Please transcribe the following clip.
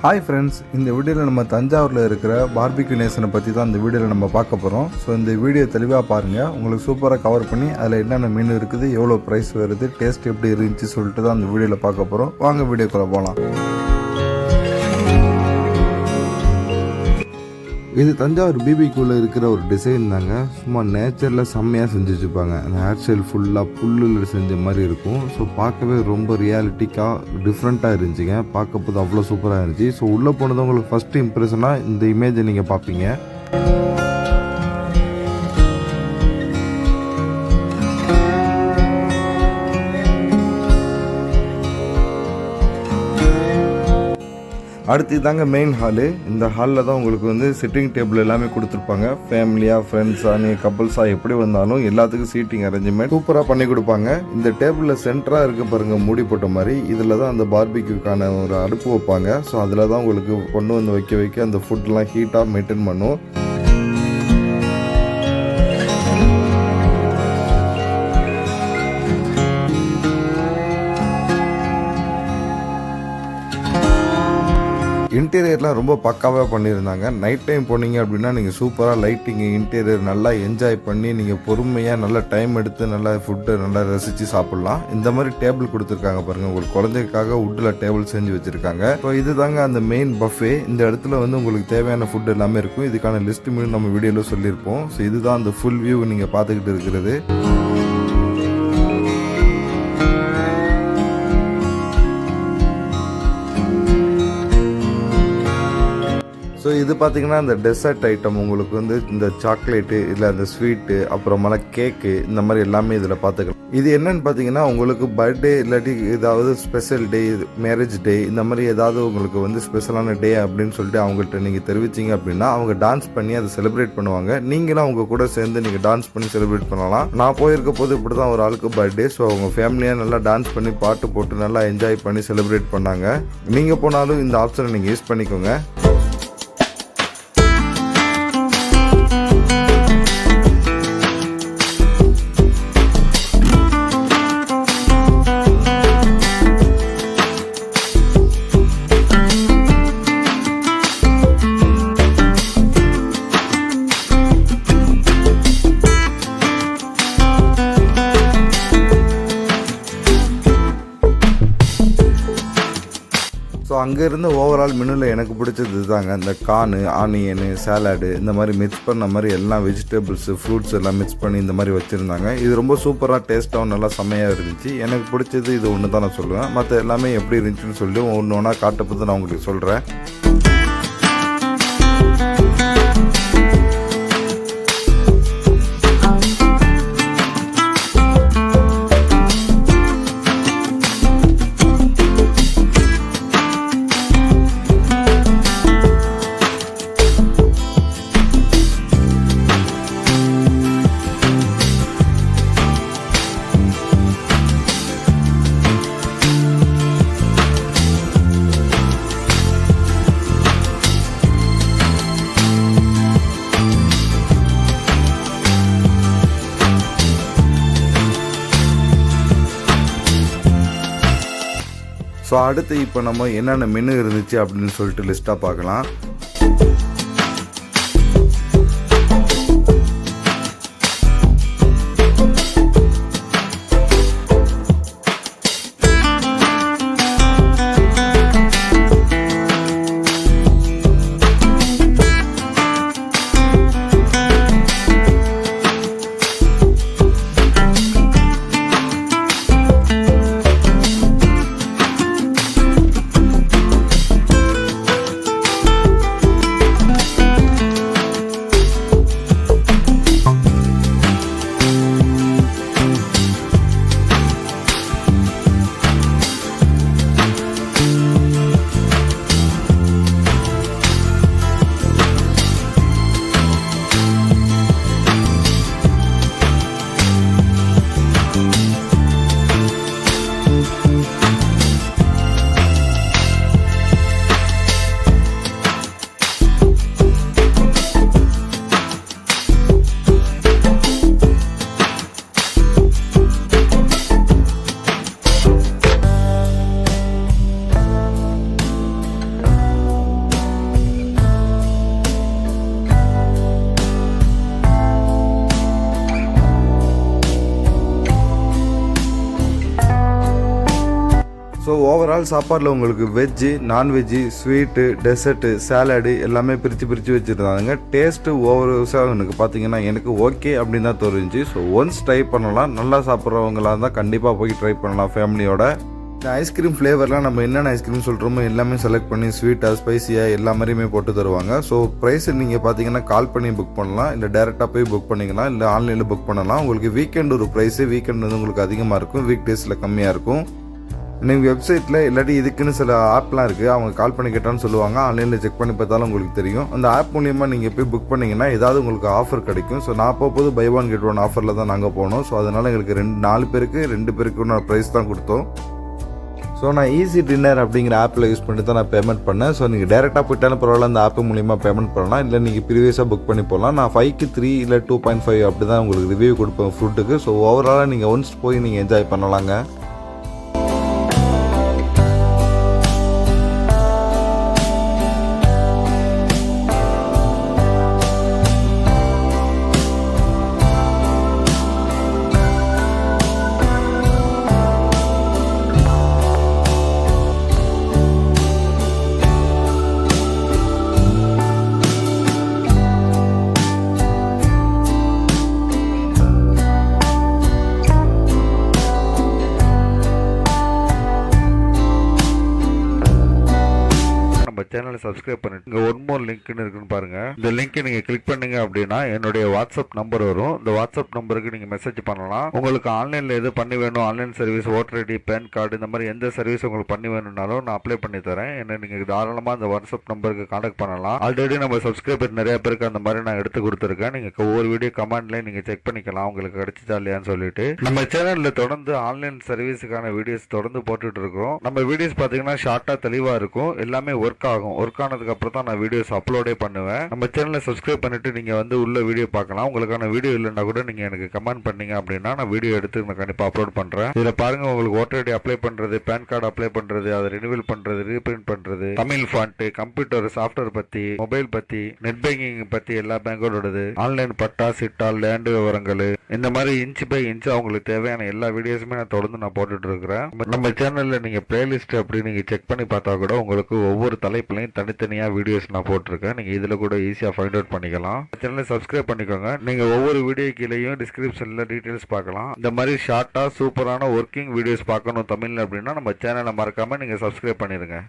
Hi friends, இந்த வீடியோவில் நம்ம தஞ்சாவூரில் இருக்கிற பார்பிக்யூ நேஷனை பற்றி தான் இந்த வீடியோவில் நம்ம பார்க்க போகிறோம். ஸோ இந்த வீடியோ தெளிவாக பாருங்கள், உங்களுக்கு சூப்பராக கவர் பண்ணி அதில் என்னென்ன மீன் இருக்குது, எவ்வளோ ப்ரைஸ் வருது, டேஸ்ட் எப்படி இருந்துச்சு சொல்லிட்டு தான் அந்த வீடியோவில் பார்க்க போகிறோம். வாங்க வீடியோக்குள்ளே போகலாம். இது தஞ்சாவூர் பிபிக்யூவில் இருக்கிற ஒரு டிசைன் தாங்க. சும்மா நேச்சரில் செம்மையாக செஞ்சு வச்சுப்பாங்க. அந்த ஹேர் ஸ்டைல் ஃபுல்லாக புல்லில் செஞ்ச மாதிரி இருக்கும். ஸோ பார்க்கவே ரொம்ப ரியாலிட்டிக்காக டிஃப்ரெண்ட்டாக இருந்துச்சுங்க. பார்க்க போது அவ்வளோ சூப்பராக இருந்துச்சு. ஸோ உள்ளே போனது உங்களுக்கு ஃபஸ்ட்டு இம்ப்ரெஷனாக இந்த இமேஜை நீங்கள் பார்ப்பீங்க. அடுத்து தாங்க மெயின் ஹாலு. இந்த ஹாலில் தான் உங்களுக்கு வந்து சிட்டிங் டேபிள் எல்லாமே கொடுத்துருப்பாங்க. ஃபேமிலியாக, ஃப்ரெண்ட்ஸாக, நீங்கள் கப்புள்ஸாக எப்படி வந்தாலும் எல்லாத்துக்கும் சீட்டிங் அரேஞ்ச்மெண்ட் சூப்பராக பண்ணி கொடுப்பாங்க. இந்த டேபிளில் சென்டராக இருக்க பாருங்கள், மூடி போட்ட மாதிரி. இதில் தான் அந்த பார்பிக்யூக்கான ஒரு அடுப்பு வைப்பாங்க. ஸோ அதில் தான் உங்களுக்கு கொண்டு வந்து வைக்க அந்த ஃபுட்லாம் ஹீட்டாக மெயின்டைன் பண்ணும். இன்டீரியர்லாம் ரொம்ப பக்காவாக பண்ணியிருந்தாங்க. நைட் டைம் போனீங்க அப்படின்னா நீங்கள் சூப்பராக லைட்டிங்கு, இன்டீரியர் நல்லா என்ஜாய் பண்ணி நீங்கள் பொறுமையாக நல்லா டைம் எடுத்து நல்லா ஃபுட்டு நல்லா ரசித்து சாப்பிட்லாம். இந்த மாதிரி டேபிள் கொடுத்துருக்காங்க பாருங்கள். உங்களுக்கு குழந்தைக்காக வுட்டில் டேபிள் செஞ்சு வச்சுருக்காங்க. ஸோ இது தாங்க அந்த மெயின் பஃபே. இந்த இடத்துல வந்து உங்களுக்கு தேவையான ஃபுட் எல்லாமே இருக்கும். இதுக்கான லிஸ்ட் மீன் நம்ம வீடியோவில் சொல்லியிருப்போம். ஸோ இதுதான் அந்த ஃபுல் வியூ நீங்கள் பார்த்துக்கிட்டு இருக்கிறது. ஸோ இது பார்த்தீங்கன்னா இந்த டெசர்ட் ஐட்டம் உங்களுக்கு வந்து இந்த சாக்லேட்டு இல்லை அந்த ஸ்வீட்டு அப்புறமெல்லாம் கேக்கு இந்த மாதிரி எல்லாமே இதில் பார்த்துக்கலாம். இது என்னன்னு பார்த்தீங்கன்னா உங்களுக்கு பர்த்டே இல்லாட்டி ஏதாவது ஸ்பெஷல் டே, மேரேஜ் டே, இந்த மாதிரி ஏதாவது உங்களுக்கு வந்து ஸ்பெஷலான டே அப்படின்னு சொல்லிட்டு அவங்கள்ட்ட நீங்கள் தெரிவிச்சிங்க அப்படின்னா அவங்க டான்ஸ் பண்ணி அதை செலிப்ரேட் பண்ணுவாங்க. நீங்களும் அவங்க கூட சேர்ந்து நீங்கள் டான்ஸ் பண்ணி செலிப்ரேட் பண்ணலாம். நான் போயிருக்க போது இப்படி தான் ஒரு ஆளுக்கு பர்த்டே. ஸோ அவங்க ஃபேமிலியாக நல்லா டான்ஸ் பண்ணி பாட்டு போட்டு நல்லா என்ஜாய் பண்ணி செலிப்ரேட் பண்ணாங்க. நீங்கள் போனாலும் இந்த ஆப்ஷனை நீங்கள் யூஸ் பண்ணிக்கோங்க. ஸோ அங்கேருந்து ஓவரால் மெனுவில் எனக்கு பிடிச்சது தாங்க இந்த கார்னு, ஆனியனு, சாலாடு இந்த மாதிரி மிக்ஸ் பண்ண மாதிரி எல்லாம் வெஜிடபிள்ஸு, ஃப்ரூட்ஸ் எல்லாம் மிக்ஸ் பண்ணி இந்த மாதிரி வச்சுருந்தாங்க. இது ரொம்ப சூப்பராக டேஸ்ட்டாகவும் நல்லா செம்மையாக இருந்துச்சு. எனக்கு பிடிச்சது இது ஒன்று தான் நான் சொல்லுவேன். மற்ற எல்லாமே எப்படி இருந்துச்சுன்னு சொல்லி ஒன்று ஒன்றா காட்டப்போது நான் உங்களுக்கு சொல்கிறேன். ஸோ அடுத்து இப்போ நம்ம என்னென்ன மெனு இருந்துச்சு அப்படின்னு சொல்லிட்டு லிஸ்ட்டாக பார்க்கலாம். ஸோ ஓவரால் சாப்பாடில் உங்களுக்கு veg, non veg, sweet, dessert, salad எல்லாமே பிரித்து வச்சுருந்தாங்க. டேஸ்ட்டு ஓவராக எனக்கு பார்த்தீங்கன்னா எனக்கு ஓகே அப்படின்னு தான் தோணுச்சு. ஸோ ஒன்ஸ் ட்ரை பண்ணலாம். நல்லா சாப்பிட்றவங்களாக இருந்தால் கண்டிப்பாக போய் ட்ரை பண்ணலாம் ஃபேமிலியோட. இந்த ஐஸ்கிரீம் ஃப்ளேவர்லாம் நம்ம என்னென்ன ஐஸ்கிரீம் சொல்கிறோமோ எல்லாமே செலக்ட் பண்ணி ஸ்வீட்டாக, ஸ்பைசியாக எல்லா மாதிரியுமே போட்டு தருவாங்க. ஸோ ப்ரைஸ் நீங்கள் பார்த்தீங்கன்னா கால் பண்ணி புக் பண்ணலாம், இல்லை டேரெக்டாக போய் புக் பண்ணிக்கலாம், இல்லை ஆன்லைனில் புக் பண்ணலாம். உங்களுக்கு வீக்கெண்ட் ஒரு ப்ரைஸு, வீக்கெண்ட் வந்து உங்களுக்கு அதிகமாக இருக்கும், வீக் டேஸில் கம்மியாக இருக்கும். நீங்கள் வெப்சைட்டில் இல்லாட்டி இதுக்குன்னு சில ஆப்லாம் இருக்குது, அவங்க கால் பண்ணி கேட்டான்னு சொல்லுவாங்க. ஆன்லைனில் செக் பண்ணி பார்த்தாலும் உங்களுக்கு தெரியும். அந்த ஆப் மூலியமாக நீங்கள் போய் புக் பண்ணிங்கன்னா ஏதாவது உங்களுக்கு ஆஃபர் கிடைக்கும். ஸோ நான் போகும்போது பை ஒன் கெட் ஒன் ஆஃபரில் தான் நாங்கள் போனோம். ஸோ அதனால் எங்களுக்கு 4 பேருக்கு 2 பேருக்கு நான் ப்ரைஸ் தான் கொடுத்தோம். ஸோ நான் ஈஸி டின்னர் அப்படிங்கிற ஆப்பில் யூஸ் பண்ணி தான் நான் பேமெண்ட் பண்ணேன். ஸோ நீங்கள் டேரெக்டாக போயிட்டாலும் பரவாயில்ல, அந்த ஆப் மூலியமாக பேமெண்ட் பண்ணலாம், இல்லை நீங்கள் ப்ரீவியஸாக புக் பண்ணி போகலாம். நான் 5க்கு 3 இல்லை 2.5 அப்படி தான் உங்களுக்கு ரிவ்யூ கொடுப்பேன் ஃபுட்டுக்கு. ஸோ ஓவராலாக நீங்கள் ஒன்ஸ் போய் நீங்கள் என்ஜாய் பண்ணலாங்க. சேனலை சப்ஸ்கிரைப் பண்ணிட்டு இங்க ஒன் மோர் லிங்க்னு இருக்குன்னு பாருங்க. இந்த லிங்க் நீங்க கிளிக் பண்ணீங்க அப்படின்னா என்னுடைய வாட்ஸ்அப் நம்பர் வரும். இந்த வாட்ஸ்அப் நம்பருக்கு நீங்க மெசேஜ் பண்ணலாம். உங்களுக்கு ஆன்லைன்ல எது பண்ணி வேணும், online service, voter ID, pan card, இந்த மாதிரி எந்த சர்வீஸ் உங்களுக்கு பண்ணி வேணும்னாலும் நான் அப்ளை பண்ணி தரேன். என்ன நீங்க தாராளமா அந்த வாட்ஸ்அப் நம்பருக்கு கான்டாக்ட் பண்ணலாம். ஆல்ரெடி நம்ம சப்ஸ்கிரைபர் நிறைய பேருக்கு அந்த மாதிரி நான் எடுத்து கொடுத்துருக்கேன். நீங்க ஒவ்வொரு வீடியோ கமெண்ட்ல நீங்க செக் பண்ணிக்கலாம் உங்களுக்கு கிடைச்சதா இல்லையான்னு சொல்லிட்டு. நம்ம சேனல்ல தொடர்ந்து ஆன்லைன் சர்வீஸுக்கான வீடியோஸ் தொடர்ந்து போட்டுட்டு இருக்கோம். நம்ம வீடியோஸ் பாத்தீங்கன்னா ஷார்ட்டா தெளிவா இருக்கும், எல்லாமே ஒர்க் ஆகும். ஒர்க் ஆனதுக்கு அப்புறம் தான் நான் வீடியோஸ் அப்லோடே பண்ணுவேன். நம்ம சேனலை சப்ஸ்கிரைப் பண்ணிட்டு நீங்க வந்து உள்ள வீடியோ பார்க்கலாம். உங்களுக்கான வீடியோ இல்லைன்னா கூட நீங்க எனக்கு கமெண்ட் பண்ணீங்க அப்படின்னா நான் வீடியோ எடுத்து நான் கண்டிப்பா அப்லோட் பண்றேன். இதுல பாருங்க, உங்களுக்கு ஓட்டர் ஐடி அப்ளை பண்றது, பேன் கார்டு அப்ளை பண்றது, அதை ரினிவல் பண்றது, ரீபிரிண்ட் பண்றது, தமிழ் ஃபாண்ட், கம்ப்யூட்டர் சாஃப்ட்வேர் பத்தி, மொபைல் பத்தி, நெட் பேங்கிங் பத்தி எல்லா பேங்கோடது, ஆன்லைன் பட்டா, சிட்டா, லேண்ட் விவரங்கள், இந்த மாதிரி இன்ச் பை இன்ச் அவங்களுக்கு தேவையான எல்லா வீடியோஸுமே நான் தொடர்ந்து நான் போட்டுட்டு இருக்கிறேன். நம்ம சேனல்ல நீங்க பிளேலிஸ்ட் அப்படி நீங்க செக் பண்ணி பார்த்தா கூட உங்களுக்கு ஒவ்வொரு தலைப்புலையும் தனித்தனியா வீடியோஸ் நான் போட்டிருக்கேன். நீங்க இதுல கூட ஈஸியா ஃபைண்ட் அவுட் பண்ணிக்கலாம். சேனலை சப்ஸ்கிரைப் பண்ணிக்கோங்க. நீங்க ஒவ்வொரு வீடியோ கீழேயும் டிஸ்கிரிப்ஷன்ல டீடைல்ஸ் பார்க்கலாம். இந்த மாதிரி ஷார்ட்டா சூப்பரான ஒர்க்கிங் வீடியோஸ் பார்க்கணும் தமிழ்ல அப்படின்னா நம்ம சேனலை மறக்காம நீங்க சப்ஸ்கிரைப் பண்ணிருங்க.